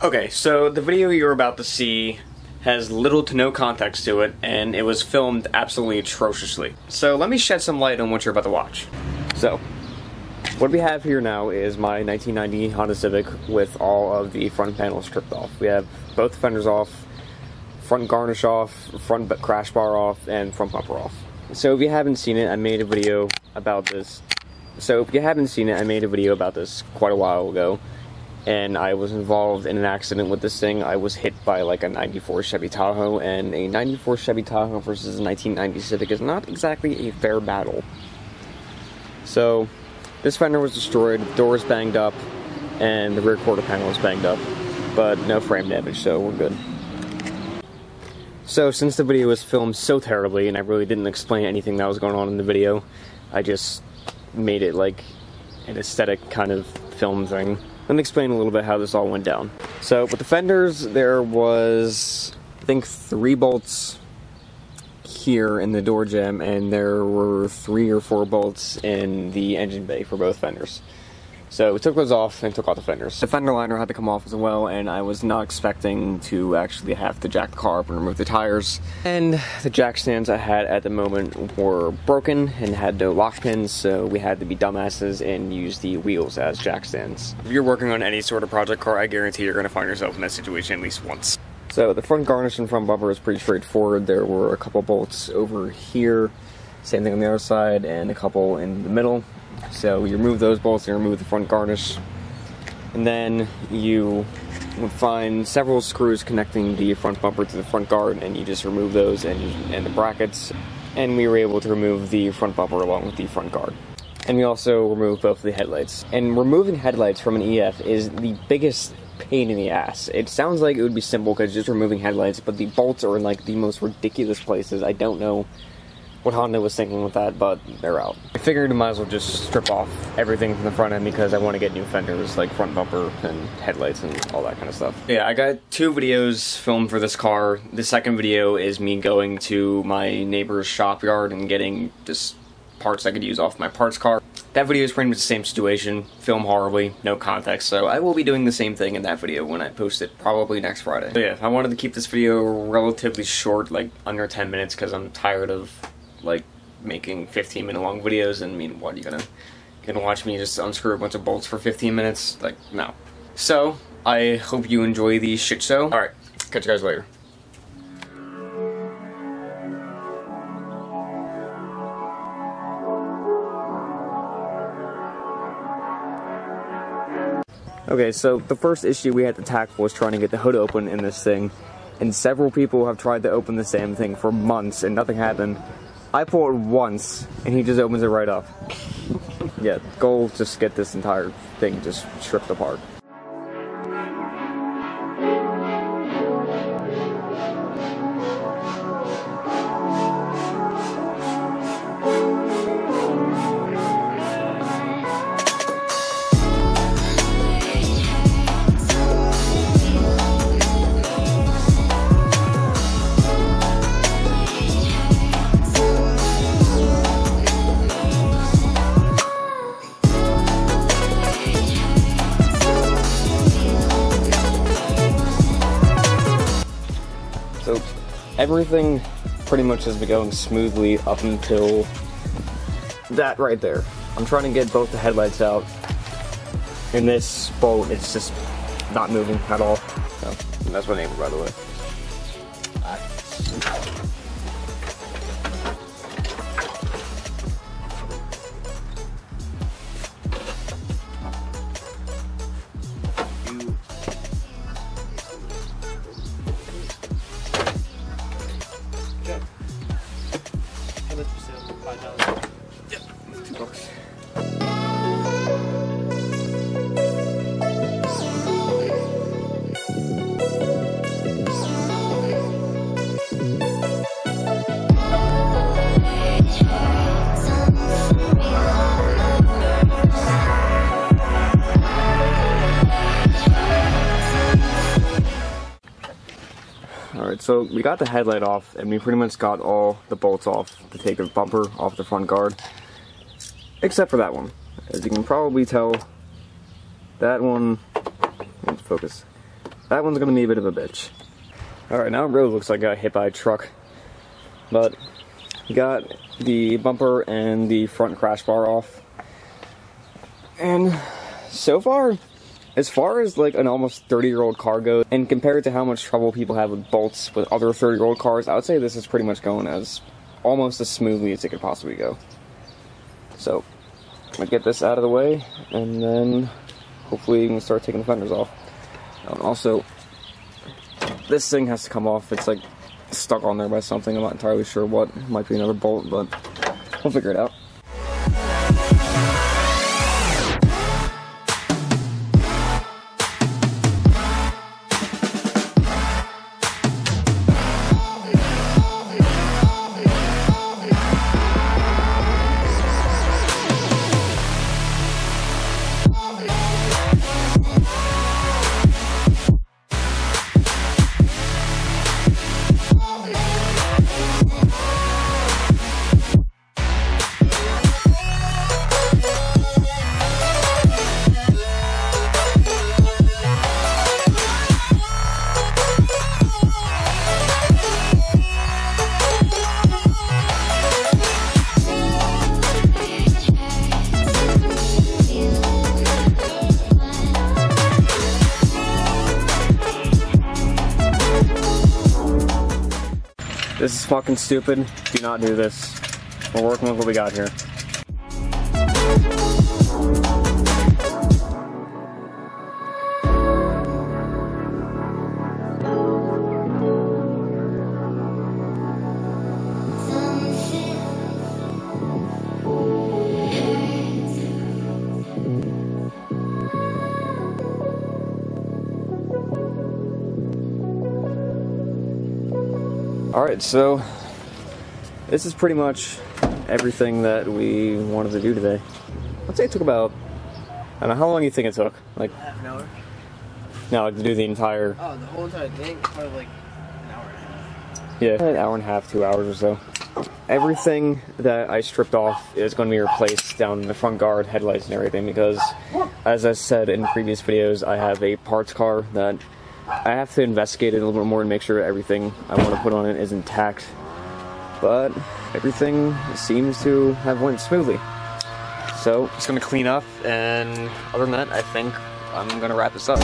Okay, so the video you're about to see has little to no context to it, and it was filmed absolutely atrociously. So let me shed some light on what you're about to watch. So, what we have here now is my 1990 Honda Civic with all of the front panels stripped off. We have both fenders off, front garnish off, front crash bar off, and front bumper off. So if you haven't seen it, I made a video about this. Quite a while ago, and I was involved in an accident with this thing. I was hit by like a 94 Chevy Tahoe, and a 94 Chevy Tahoe versus a 1990 Civic is not exactly a fair battle. So, this fender was destroyed, the door was banged up, and the rear quarter panel was banged up, but no frame damage, so we're good. So, since the video was filmed so terribly, and I really didn't explain anything that was going on in the video, I just made it like an aesthetic kind of film thing. Let me explain a little bit how this all went down. So with the fenders, there was, I think, 3 bolts here in the door jamb, and there were 3 or 4 bolts in the engine bay for both fenders. So we took those off and took off the fenders. The fender liner had to come off as well, and I was not expecting to actually have to jack the car up and remove the tires. And the jack stands I had at the moment were broken and had no lock pins, so we had to be dumbasses and use the wheels as jack stands. If you're working on any sort of project car, I guarantee you're going to find yourself in that situation at least once. So the front garnish and front bumper is pretty straightforward. There were a couple bolts over here, same thing on the other side, and a couple in the middle. So you remove those bolts and remove the front garnish, and then you would find several screws connecting the front bumper to the front guard, and you just remove those and the brackets, and we were able to remove the front bumper along with the front guard. And we also removed both of the headlights. And removing headlights from an EF is the biggest pain in the ass. It sounds like it would be simple because just removing headlights, but the bolts are in like the most ridiculous places. I don't know what Honda was thinking with that, but they're out. I figured I might as well just strip off everything from the front end because I want to get new fenders, like front bumper and headlights and all that kind of stuff. Yeah, I got 2 videos filmed for this car. The second video is me going to my neighbor's shop yard and getting just parts I could use off my parts car. That video is pretty much the same situation, filmed horribly, no context, so I will be doing the same thing in that video when I post it, probably next Friday. So yeah, I wanted to keep this video relatively short, like under 10 minutes, because I'm tired of like making 15-minute long videos, and I mean, what, you're gonna watch me just unscrew a bunch of bolts for 15 minutes? Like, no. So, I hope you enjoy the shit show. Alright, catch you guys later. Okay, so the first issue we had to tackle was trying to get the hood open in this thing, and several people have tried to open the same thing for months and nothing happened. I pull it once, and he just opens it right up. Yeah, go just get this entire thing just stripped apart. So everything pretty much has been going smoothly up until that right there. I'm trying to get both the headlights out. In this bolt, it's just not moving at all. So, and that's my neighbor, by the way. Yep, $2. Alright, so we got the headlight off, and we pretty much got all the bolts off to take the bumper off the front guard. Except for that one. As you can probably tell, that one, let's focus. that one's gonna be a bit of a bitch. Alright, now it really looks like I got hit by a truck. But got the bumper and the front crash bar off. And so far as like an almost 30-year-old car goes, and compared to how much trouble people have with bolts with other 30-year-old cars, I would say this is pretty much going as almost as smoothly as it could possibly go. So, I'm gonna get this out of the way, and then hopefully we can start taking the fenders off. Also, this thing has to come off. It's like stuck on there by something. I'm not entirely sure what. It might be another bolt, but we'll figure it out. This is fucking stupid. Do not do this. We're working with what we got here. Alright, so this is pretty much everything that we wanted to do today. I'd say it took about, I don't know, how long do you think it took? Like half an hour? No, like to do the entire... Oh, the whole entire thing? Probably like an hour and a half. Yeah, an hour and a half, 2 hours or so. Everything that I stripped off is going to be replaced down in the front guard, headlights and everything, because as I said in previous videos, I have a parts car that I have to investigate it a little bit more and make sure everything I want to put on it is intact. But everything seems to have went smoothly. So, just going to clean up, and other than that, I think I'm going to wrap this up.